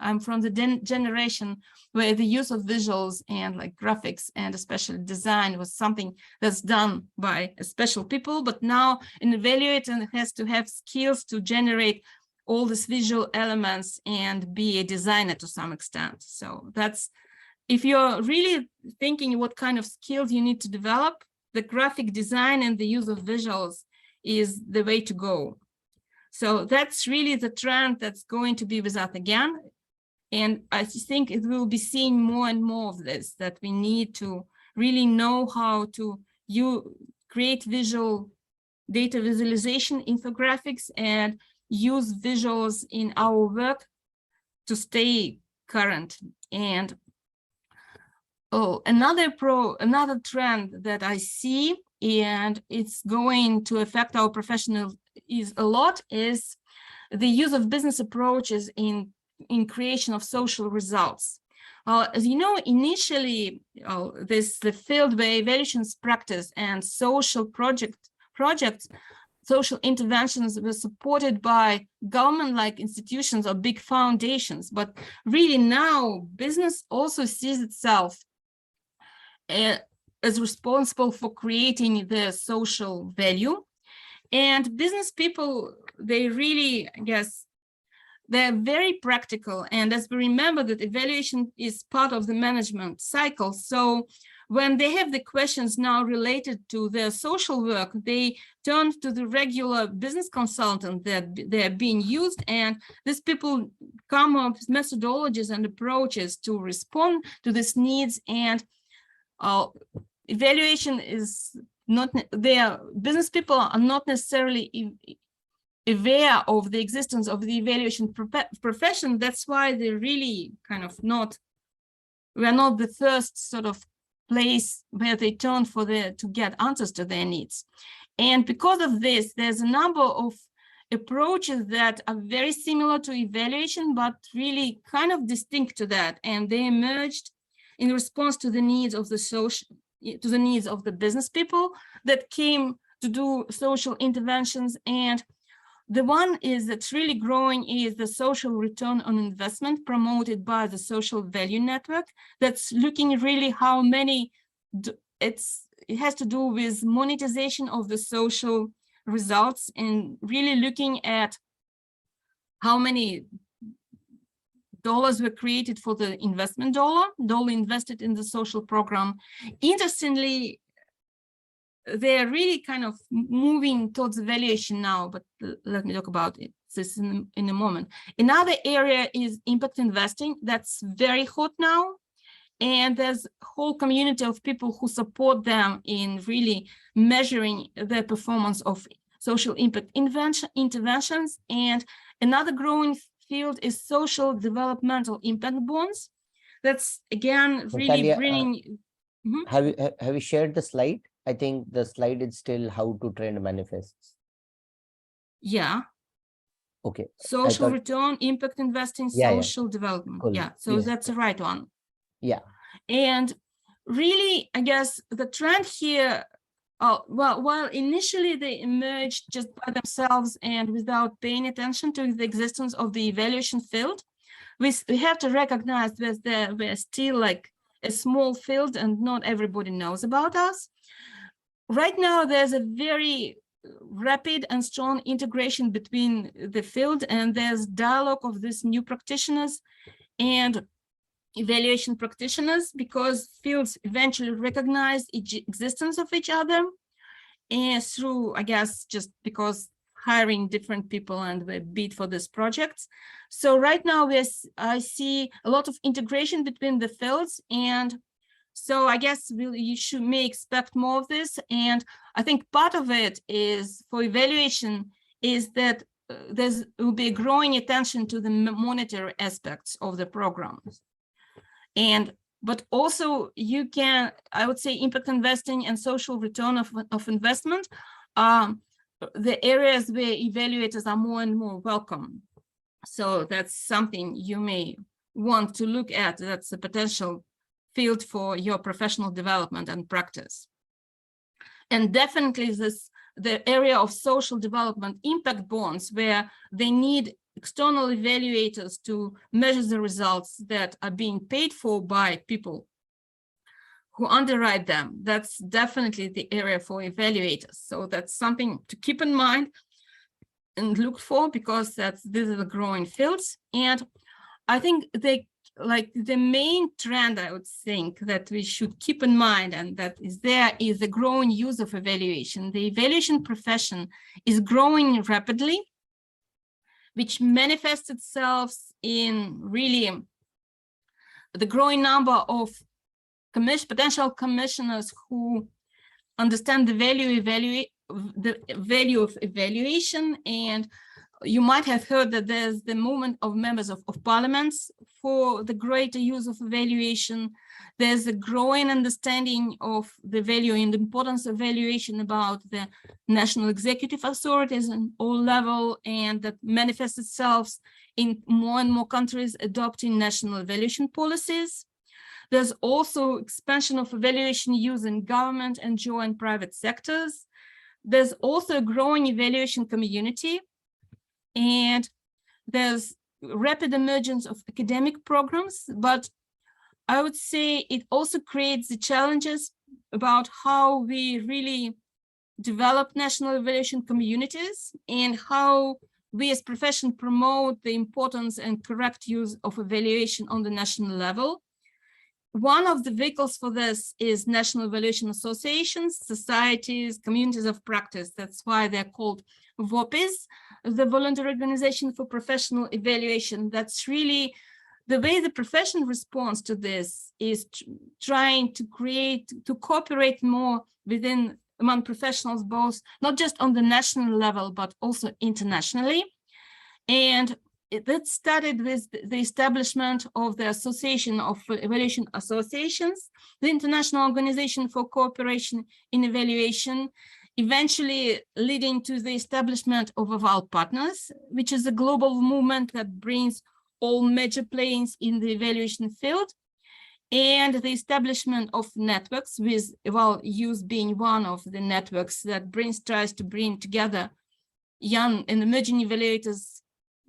I'm from the generation where the use of visuals and like graphics and especially design was something that's done by special people. But now an evaluator has to have skills to generate all these visual elements and be a designer to some extent. So that's, if you're really thinking what kind of skills you need to develop, the graphic design and the use of visuals is the way to go. So that's really the trend that's going to be with us again. And I think it will be seeing more and more of this, that we need to really know how to create visual data visualization infographics and use visuals in our work to stay current. And another trend that I see, and it's going to affect our professional is the use of business approaches in creation of social results. As you know, initially, the field where evaluations practice and social projects, social interventions were supported by government-like institutions or big foundations. But really now, business also sees itself as responsible for creating the social value. And business people, they really, I guess, they're very practical. And as we remember that evaluation is part of the management cycle. So when they have the questions now related to their social work, they turn to the regular business consultant that they're being used. And these people come up with methodologies and approaches to respond to these needs. And evaluation is not, their business people are not necessarily aware of the existence of the evaluation profession. That's why they're really kind of we're not the first sort of place where they turn to get answers to their needs. And because of this, there's a number of approaches that are very similar to evaluation, but really kind of distinct to that. And they emerged in response to the needs of the business people that came to do social interventions. And the one that's really growing is the social return on investment promoted by the Social Value Network. That's looking really how many, it has to do with monetization of the social results and really looking at how many dollars were created for the investment dollar invested in the social program. Interestingly, they're really kind of moving towards evaluation now, but let me talk about this in a moment. Another area is impact investing. That's very hot now. And there's a whole community of people who support them in really measuring the performance of social impact interventions. And another growing field is social developmental impact bonds. That's again really Natalia, bringing. Mhm. have you shared the slide? I think the slide is still how to trend manifests. Yeah. Okay. Social thought- return, impact investing, Yeah, yeah. social development. Cool. Yeah, so Yes. that's the right one. Yeah. And really, I guess the trend here, while initially they emerged just by themselves and without paying attention to the existence of the evaluation field, we have to recognize that we're still like a small field and not everybody knows about us. Right now, there's a very rapid and strong integration between the field, and there's dialogue of these new practitioners and evaluation practitioners, because fields eventually recognize existence of each other, and through, I guess, just because hiring different people and we bid for this project. So right now I see a lot of integration between the fields, and so I guess you may expect more of this. And I think part of it is for evaluation is that there will be a growing attention to the monetary aspects of the programs. But also you can, I would say, impact investing and social return of investment, the areas where evaluators are more and more welcome. So that's something you may want to look at. That's a potential field for your professional development and practice. And definitely the area of social development impact bonds, where they need external evaluators to measure the results that are being paid for by people who underwrite them. That's definitely the area for evaluators. So that's something to keep in mind and look for, because these are the growing fields. And I think the main trend, I would think, that we should keep in mind, and that is the growing use of evaluation. The evaluation profession is growing rapidly, which manifests itself in really the growing number of potential commissioners who understand the value of evaluation. And you might have heard that there's the movement of members of parliaments for the greater use of evaluation. There's a growing understanding of the value and the importance of evaluation about the national executive authorities on all levels, and that manifests itself in more and more countries adopting national evaluation policies. There's also expansion of evaluation use in government, NGO, and private sectors. There's also a growing evaluation community, and there's rapid emergence of academic programs, but I would say it also creates the challenges about how we really develop national evaluation communities and how we as profession promote the importance and correct use of evaluation on the national level. One of the vehicles for this is national evaluation associations, societies, communities of practice. That's why they're called VOPIs, the Voluntary Organization for Professional Evaluation. That's really the way the profession responds to this, is trying to cooperate more among professionals, both not just on the national level, but also internationally. And that started with the establishment of the Association of Evaluation Associations, the International Organization for Cooperation in Evaluation, eventually leading to the establishment of Eval Partners, which is a global movement that brings all major players in the evaluation field, and the establishment of networks, with Eval Youth being one of the networks that tries to bring together young and emerging evaluators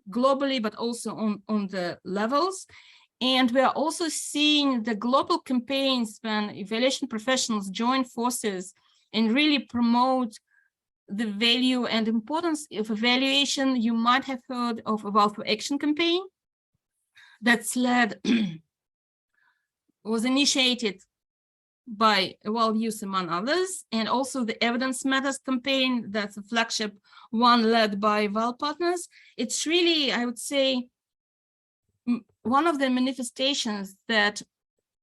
globally, but also on the levels. And we are also seeing the global campaigns when evaluation professionals join forces and really promote the value and importance of evaluation. You might have heard of Eval for Action campaign that's was initiated by Eval Youth, among others, and also the Evidence Matters campaign, that's a flagship one led by Eval Partners. It's really, I would say, one of the manifestations that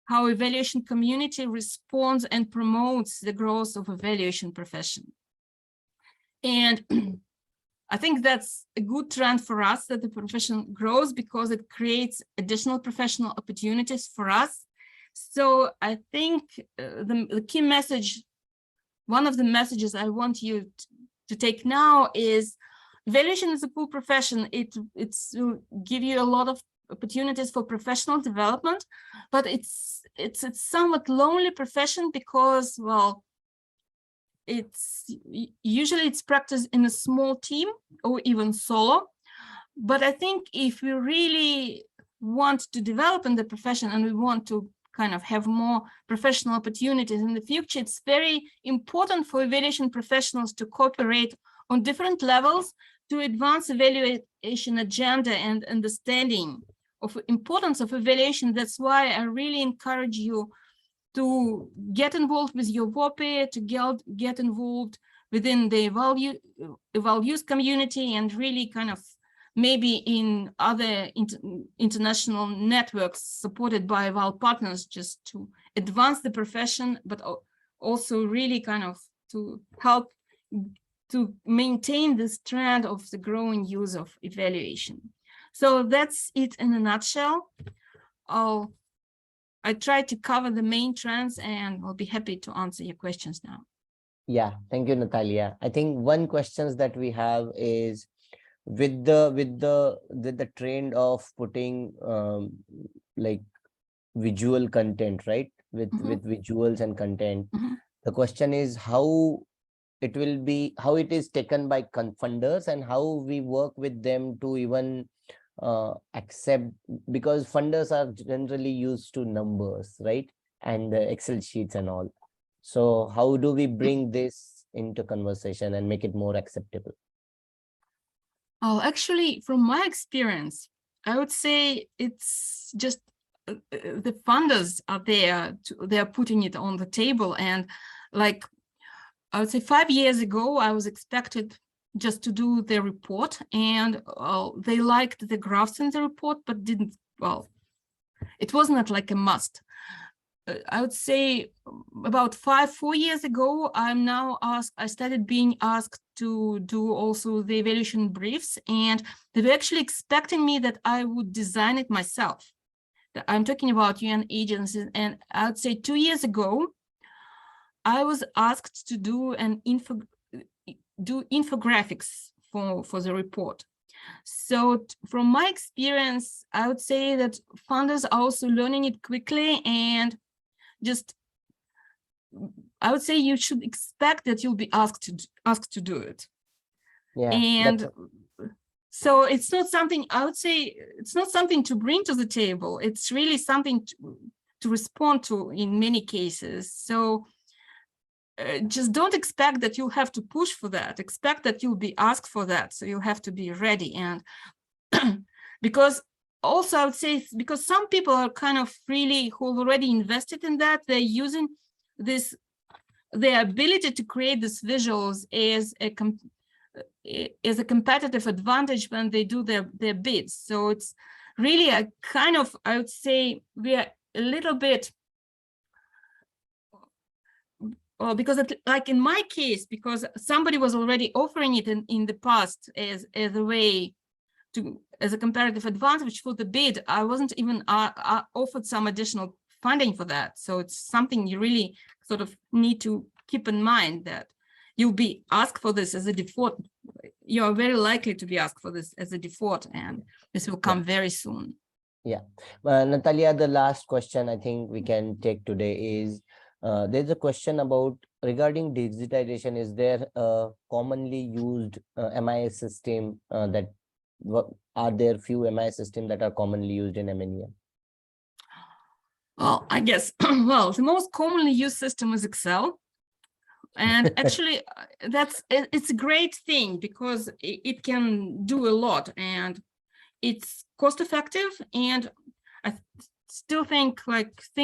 how evaluation community responds and promotes the growth of evaluation profession. And I think that's a good trend for us, that the profession grows, because it creates additional professional opportunities for us. So I think the key message, one of the messages I want you to take now is evaluation is a cool profession. It will give you a lot of opportunities for professional development, but it's a somewhat lonely profession because, well, it's usually practiced in a small team or even solo. But I think if we really want to develop in the profession and we want to kind of have more professional opportunities in the future, it's very important for evaluation professionals to cooperate on different levels to advance evaluation agenda and understanding of the importance of evaluation. That's why I really encourage you to get involved with your WOPE, to get involved within the evalues community, and really kind of maybe in other international networks supported by eval partners, just to advance the profession, but also really kind of to help to maintain this trend of the growing use of evaluation. So that's it in a nutshell. I try to cover the main trends, and I'll be happy to answer your questions now. Yeah, thank you, Natalia. I think one questions that we have is with the trend of putting like visual content, right? With visuals and content. The question is how it is taken by funders, and how we work with them to even accept, because funders are generally used to numbers, right? And the Excel sheets and all. So how do we bring this into conversation and make it more acceptable? Oh, actually, from my experience, I would say it's just the funders are there, they're putting it on the table. And like, I would say 5 years ago, I was expected just to do the report, and they liked the graphs in the report, but didn't, well, it wasn't like a must. I would say about 4 years ago, I started being asked to do also the evaluation briefs, and they were actually expecting me that I would design it myself. I'm talking about UN agencies, and I would say 2 years ago, I was asked to do infographics for the report. So from my experience, I would say that funders are also learning it quickly, and just, I would say you should expect that you'll be asked to do it. Yeah. And so it's not something, I would say, it's not something to bring to the table. It's really something to respond to in many cases. So just don't expect that you have to push for that. Expect that you'll be asked for that. So you have to be ready. And because also I would say, because some people are kind of really who've already invested in that, they're using this, their ability to create these visuals as a competitive advantage when they do their bids. So it's really a kind of, I would say, we are a little bit, well, because like in my case, because somebody was already offering it in the past as a way to, as a comparative advantage for the bid, I wasn't even offered some additional funding for that. So it's something you really sort of need to keep in mind, that you'll be asked for this as a default. You are very likely to be asked for this as a default, and this will come very soon. Yeah. Natalia, the last question I think we can take today is, there's a question about regarding digitization. Is there a commonly used MIS system are there few MIS systems that are commonly used in MNEM? Well, I guess, well, the most commonly used system is Excel. And actually, it's a great thing because it can do a lot, and it's cost effective. And I still think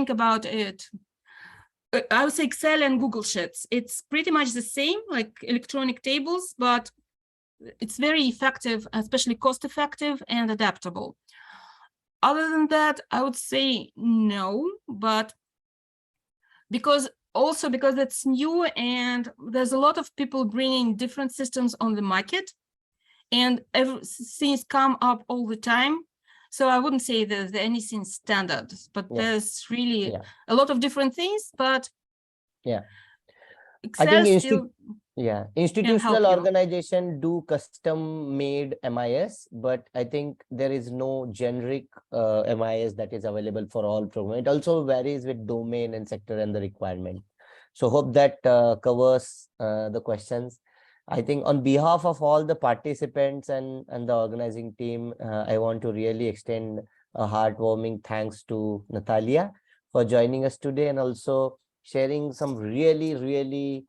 about it. I would say Excel and Google Sheets. It's pretty much the same, like electronic tables, but it's very effective, especially cost effective and adaptable. Other than that, I would say no, but because also because it's new and there's a lot of people bringing different systems on the market, and things come up all the time. So I wouldn't say there's anything standard, but Yeah. there's really Yeah. a lot of different things. But Yeah. Excel I think still yeah, institutional you. organization do custom made MIS, but I think there is no generic MIS that is available for all programs. It also varies with domain and sector and the requirement. So hope that covers the questions. I think on behalf of all the participants and the organizing team, I want to really extend a heartwarming thanks to Natalia for joining us today and also sharing some really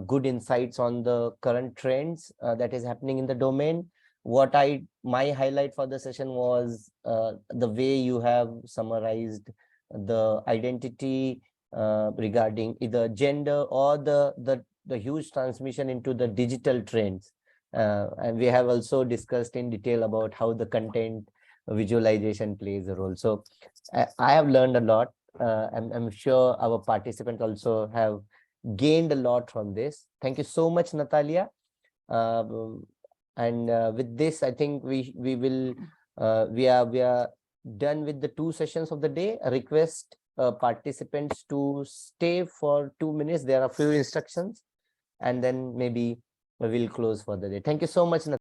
good insights on the current trends that is happening in the domain. My highlight for the session was the way you have summarized the identity regarding either gender or the huge transmission into the digital trends. And we have also discussed in detail about how the content visualization plays a role. So I have learned a lot. I'm sure our participants also have gained a lot from this. Thank you so much, Natalia. And with this, I think we are done with the 2 sessions of the day. I request participants to stay for 2 minutes. There are a few instructions, and then maybe we will close for the day. Thank you so much, Natalia.